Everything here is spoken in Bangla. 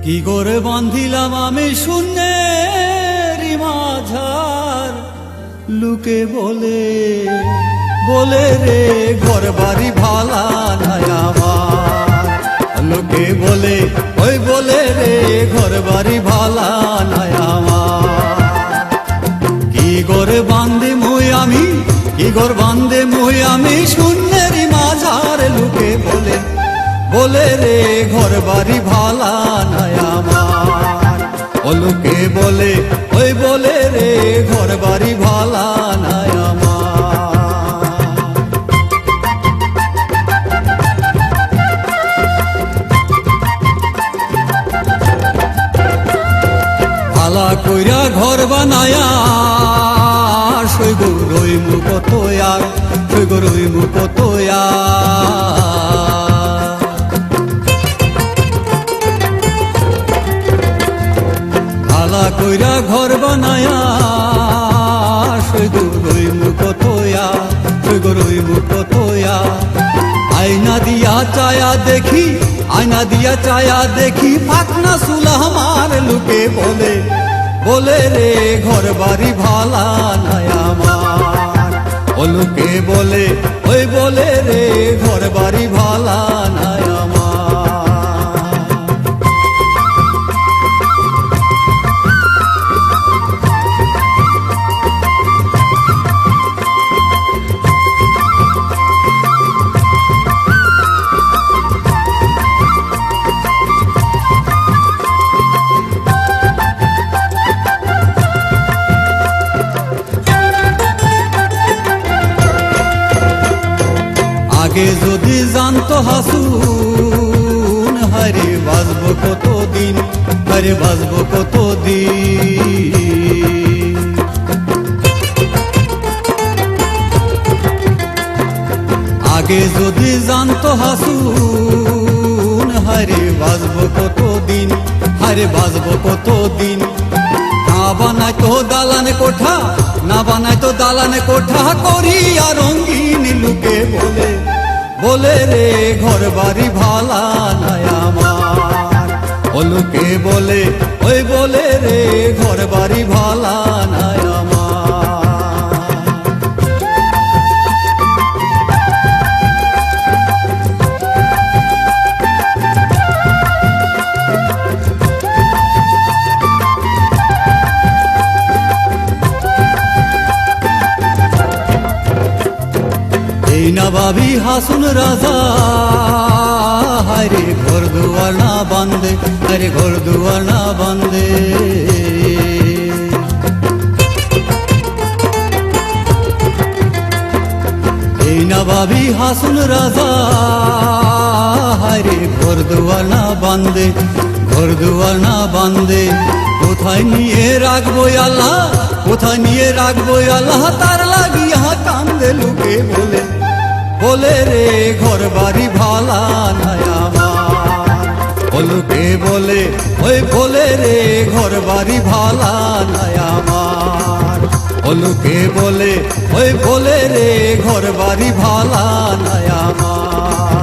কি করে বাঁধিলাম আমি শূন্যের মাঝার, লোকে বলে বলে রে ঘর বাড়ি ভালা নাই আমার। লোকে বলে ওই বলে রে ঘর বাড়ি ভালা নাই আমার। কি করে বাঁধে মুই আমি, কি ঘর বাঁধে মুই আমি শূন্যের মাঝার, লোকে বলে বলে রে ঘর বাড়ি ভালা নাই আমার। ও লোকে বলে ওই বলে রে ঘর বাড়ি ভালা নাই আমার। ভালা কইরা ঘর বানায়া সৈগ রইমু কত আর, সৈগ রইমু কত আর। ভালা কইরা ঘর বানায়া সৈগ রইমু কত আর, সৈগ রইমু কত আর। আয়না দিয়া চায়া দেখি, আয়না দিয়া চায়া দেখি পাকনা চুলা আমার। লোকে বলে বলে রে ঘর বাড়ি ভালা নাই আমার। ও লোকে বলে ওই বলে রে ঘর বাড়ি ভালা নাই আমার। আগে যদি জানতো হাসুন, হারে বাঁচবো কতদিন, হারে বাঁচবো কতদিন। আগে যদি জানতো হাসুন, হারে বাঁচবো কতদিন, হারে বাঁচবো কতদিন। না বানাইতো দালান কোঠা, না বানাইতো দালান কোঠা করিয়া রঙিন। লোকে বলে বলে রে ঘর বাড়ি ভালা নাই আমার। ও লোকে বলে ওই বলে রে ঘর বাড়ি ভালা নাই আমার। এই না ভাবি হাসুন রাজা, হারে ঘর দুয়ার না বান্ধে, হারে ঘর দুয়ার না বান্ধে। এই না ভাবি হাসুন রাজা, হারে ঘর দুয়ার না বান্ধে, ঘর দুয়ার না বান্ধে। কোথায় নিয়ে রাখবো আল্লাহ, কোথায় নিয়ে রাখবো আল্লাহ, তার লাগিয়া কান্দে। লোকে বলে বলে রে ঘর বাড়ি ভালা নাই আমার। ও লোকে বলে ওই বলে রে ঘর বাড়ি ভালা নাই আমার। ও লোকে বলে ওই বলে রে ঘর বাড়ি ভালা নাই আমার।